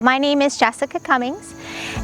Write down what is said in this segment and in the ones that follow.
My name is Jessica Cummings,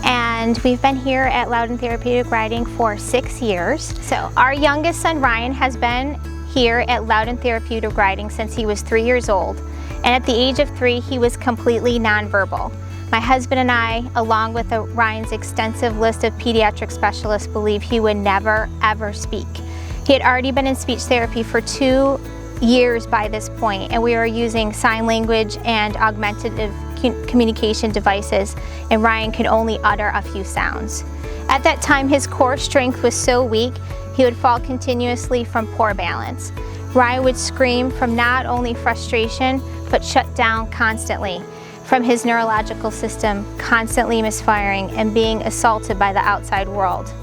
and we've been here at Loudoun Therapeutic Riding for 6 years. So our youngest son Ryan has been here at Loudoun Therapeutic Riding since he was 3 years old, and at the age of 3 he was completely nonverbal. My husband and I, along with Ryan's extensive list of pediatric specialists, believe he would never ever speak. He had already been in speech therapy for 2 years by this point, and we were using sign language and augmentative communication devices, and Ryan could only utter a few sounds. At that time, his core strength was so weak, he would fall continuously from poor balance. Ryan would scream from not only frustration, but shut down constantly, from his neurological system constantly misfiring and being assaulted by the outside world.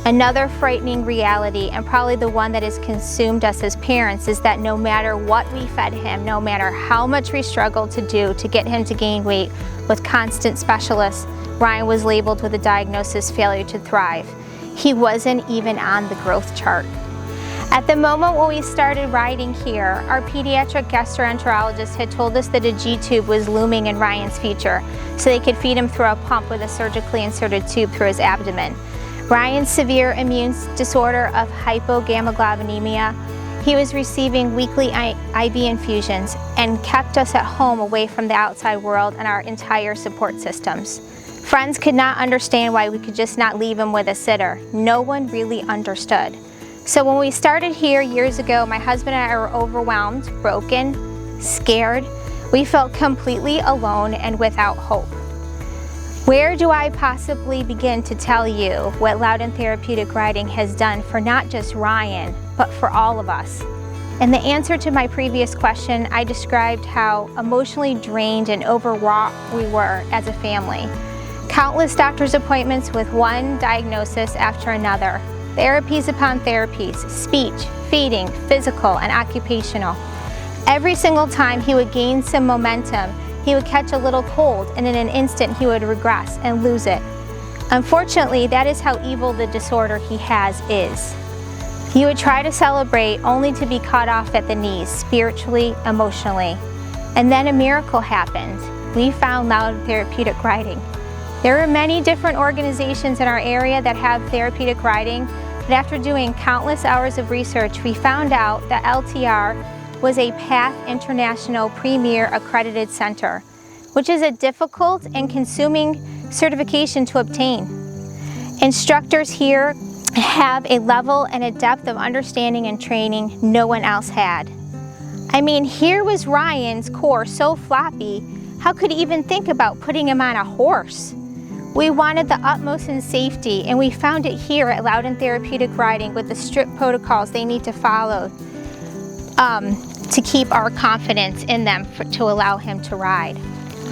Another frightening reality, and probably the one that has consumed us as parents, is that no matter what we fed him, no matter how much we struggled to do to get him to gain weight with constant specialists, Ryan was labeled with a diagnosis failure to thrive. He wasn't even on the growth chart. At the moment when we started riding here, our pediatric gastroenterologist had told us that a Gtube was looming in Ryan's future, so they could feed him through a pump with a surgically inserted tube through his abdomen. Ryan's severe immune disorder of hypogammaglobulinemia, he was receiving weekly IV infusions and kept us at home away from the outside world and our entire support systems. Friends could not understand why we could just not leave him with a sitter. No one really understood. So when we started here years ago, my husband and I were overwhelmed, broken, scared. We felt completely alone and without hope. Where do I possibly begin to tell you what Loudoun Therapeutic Riding has done for not just Ryan, but for all of us? In the answer to my previous question, I described how emotionally drained and overwrought we were as a family. Countless doctor's appointments with one diagnosis after another, therapies upon therapies, speech, feeding, physical, and occupational. Every single time he would gain some momentum, he would catch a little cold, and in an instant he would regress and lose it. Unfortunately, that is how evil the disorder he has is. He would try to celebrate only to be cut off at the knees, spiritually, emotionally. And then a miracle happened. We found Loudoun Therapeutic Riding. There are many different organizations in our area that have therapeutic riding, but after doing countless hours of research, we found out that LTR was a PATH International Premier Accredited Center, which is a difficult and consuming certification to obtain. Instructors here have a level and a depth of understanding and training no one else had. I mean, here was Ryan's core so floppy, how could he even think about putting him on a horse? We wanted the utmost in safety, and we found it here at Loudoun Therapeutic Riding with the strict protocols they need to follow to keep our confidence in them to allow him to ride.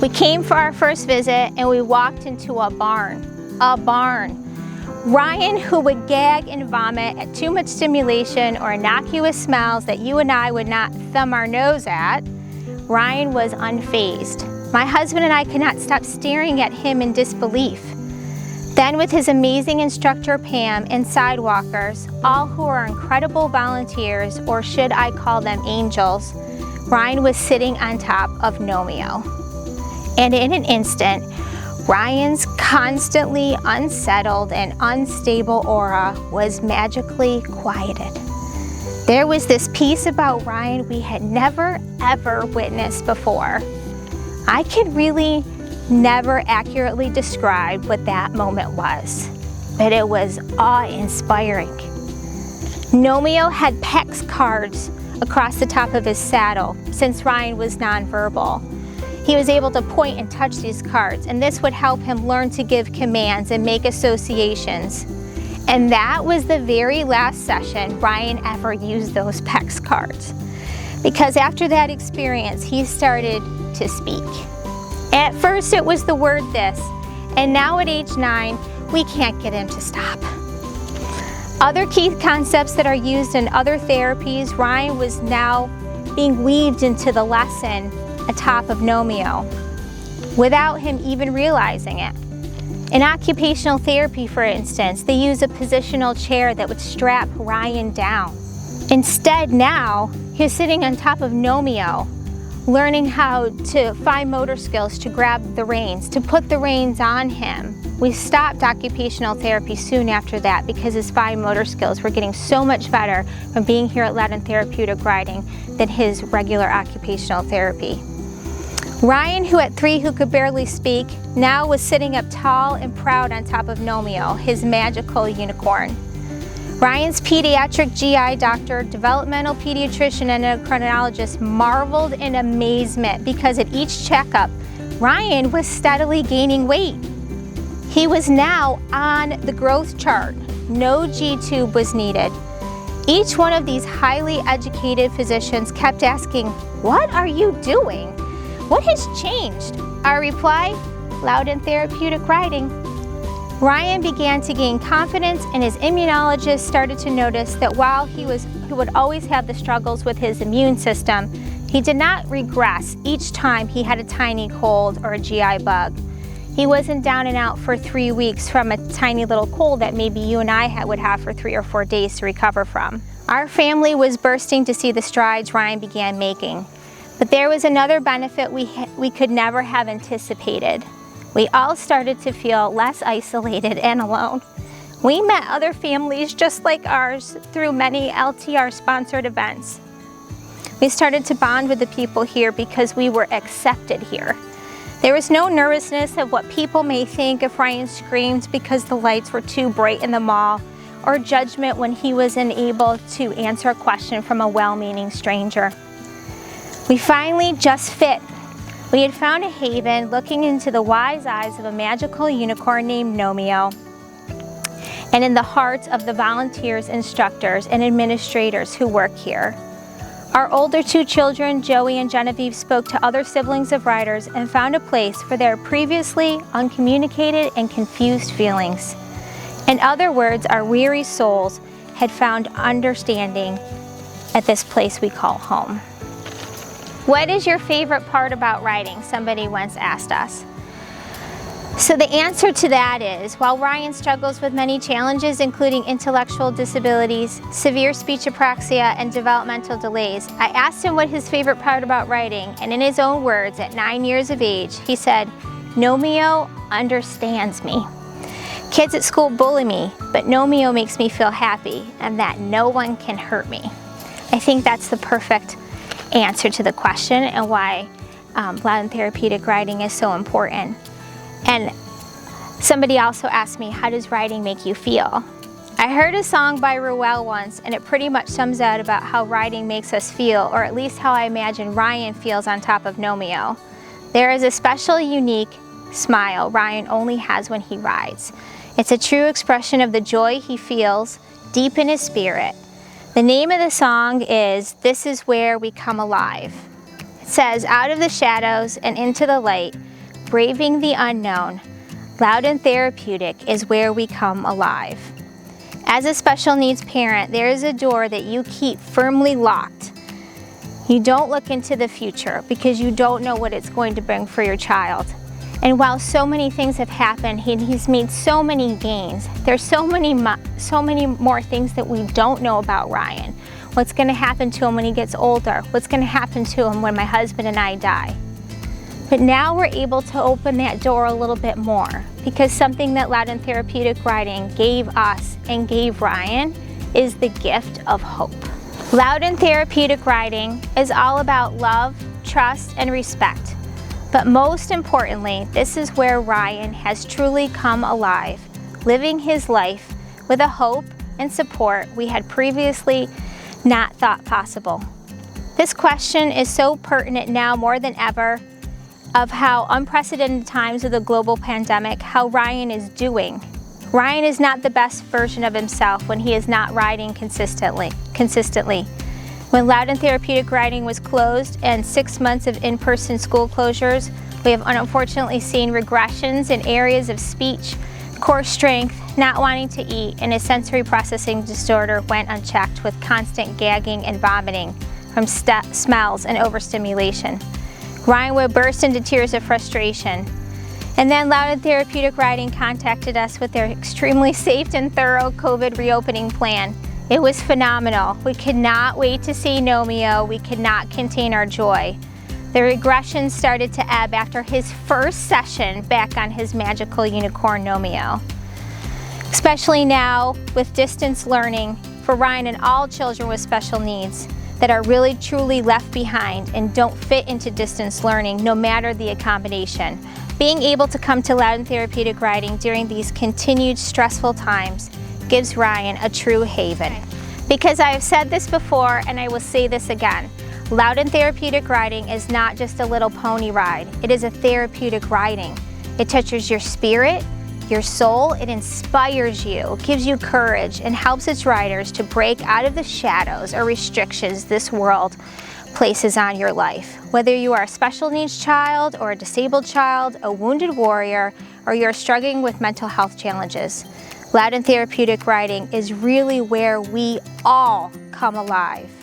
We came for our first visit and we walked into a barn. Ryan, who would gag and vomit at too much stimulation or innocuous smells that you and I would not thumb our nose at, Ryan was unfazed. My husband and I could not stop staring at him in disbelief. Then with his amazing instructor Pam and sidewalkers, all who are incredible volunteers, or should I call them angels, Ryan was sitting on top of Nomeo. And in an instant, Ryan's constantly unsettled and unstable aura was magically quieted. There was this peace about Ryan we had never ever witnessed before. I could really never accurately describe what that moment was, but it was awe-inspiring. Nomeo had PEX cards across the top of his saddle. Since Ryan was nonverbal, he was able to point and touch these cards, and this would help him learn to give commands and make associations. And that was the very last session Ryan ever used those PEX cards, because after that experience he started to speak. At first it was the word this, and now at age 9, we can't get him to stop. Other key concepts that are used in other therapies, Ryan was now being weaved into the lesson atop of Nomeo, without him even realizing it. In occupational therapy, for instance, they use a positional chair that would strap Ryan down. Instead now, he's sitting on top of Nomeo, learning how to find motor skills to grab the reins, to put the reins on him. We stopped occupational therapy soon after that because his fine motor skills were getting so much better from being here at Loudon Therapeutic Riding than his regular occupational therapy. Ryan, who at 3 who could barely speak, now was sitting up tall and proud on top of Nomeo, his magical unicorn. Ryan's pediatric GI doctor, developmental pediatrician, and endocrinologist marveled in amazement because at each checkup, Ryan was steadily gaining weight. He was now on the growth chart. No Gtube was needed. Each one of these highly educated physicians kept asking, "What are you doing? What has changed?" Our reply, Loudon Therapeutic Riding. Ryan began to gain confidence, and his immunologist started to notice that while he would always have the struggles with his immune system, he did not regress each time he had a tiny cold or a GI bug. He wasn't down and out for 3 weeks from a tiny little cold that maybe you and I would have for 3 or 4 days to recover from. Our family was bursting to see the strides Ryan began making. But there was another benefit we could never have anticipated. We all started to feel less isolated and alone. We met other families just like ours through many LTR-sponsored events. We started to bond with the people here because we were accepted here. There was no nervousness of what people may think if Ryan screamed because the lights were too bright in the mall, or judgment when he was unable to answer a question from a well-meaning stranger. We finally just fit. We had found a haven looking into the wise eyes of a magical unicorn named Nomeo, and in the hearts of the volunteers, instructors, and administrators who work here. Our older 2 children, Joey and Genevieve, spoke to other siblings of riders and found a place for their previously uncommunicated and confused feelings. In other words, our weary souls had found understanding at this place we call home. What is your favorite part about riding? Somebody once asked us. So the answer to that is, while Ryan struggles with many challenges, including intellectual disabilities, severe speech apraxia, and developmental delays, I asked him what his favorite part about riding, and in his own words, at 9 years of age, he said, "Nomeo understands me. Kids at school bully me, but Nomeo makes me feel happy, and that no one can hurt me." I think that's the perfect answer to the question and why Loudon Therapeutic Riding is so important. And somebody also asked me, how does riding make you feel? I heard a song by Ruel once, and it pretty much sums out about how riding makes us feel, or at least how I imagine Ryan feels on top of Nomeo. There is a special, unique smile Ryan only has when he rides. It's a true expression of the joy he feels deep in his spirit. The name of the song is "This Is Where We Come Alive." It says, "Out of the shadows and into the light, braving the unknown, Loudon Therapeutic is where we come alive." As a special needs parent, there is a door that you keep firmly locked. You don't look into the future because you don't know what it's going to bring for your child. And while so many things have happened, he's made so many gains. There's so many more things that we don't know about Ryan. What's going to happen to him when he gets older? What's going to happen to him when my husband and I die? But now we're able to open that door a little bit more, because something that Loudon Therapeutic Riding gave us and gave Ryan is the gift of hope. Loudon Therapeutic Riding is all about love, trust, and respect. But most importantly, this is where Ryan has truly come alive, living his life with a hope and support we had previously not thought possible. This question is so pertinent now more than ever, of how unprecedented times of the global pandemic, how Ryan is doing. Ryan is not the best version of himself when he is not riding consistently. When Loudon Therapeutic Riding was closed and 6 months of in-person school closures, we have unfortunately seen regressions in areas of speech, core strength, not wanting to eat, and his sensory processing disorder went unchecked with constant gagging and vomiting from smells and overstimulation. Ryan would burst into tears of frustration. And then Loudon Therapeutic Riding contacted us with their extremely safe and thorough COVID reopening plan. It was phenomenal. We could not wait to see Nomeo. We could not contain our joy. The regression started to ebb after his first session back on his magical unicorn Nomeo. Especially now with distance learning for Ryan and all children with special needs that are really truly left behind and don't fit into distance learning no matter the accommodation. Being able to come to Loudon Therapeutic Riding during these continued stressful times gives Ryan a true haven. Because I have said this before and I will say this again, Loudon Therapeutic Riding is not just a little pony ride. It is a therapeutic riding. It touches your spirit, your soul, it inspires you, gives you courage, and helps its riders to break out of the shadows or restrictions this world places on your life. Whether you are a special needs child or a disabled child, a wounded warrior, or you're struggling with mental health challenges, Loudon Therapeutic Riding is really where we all come alive.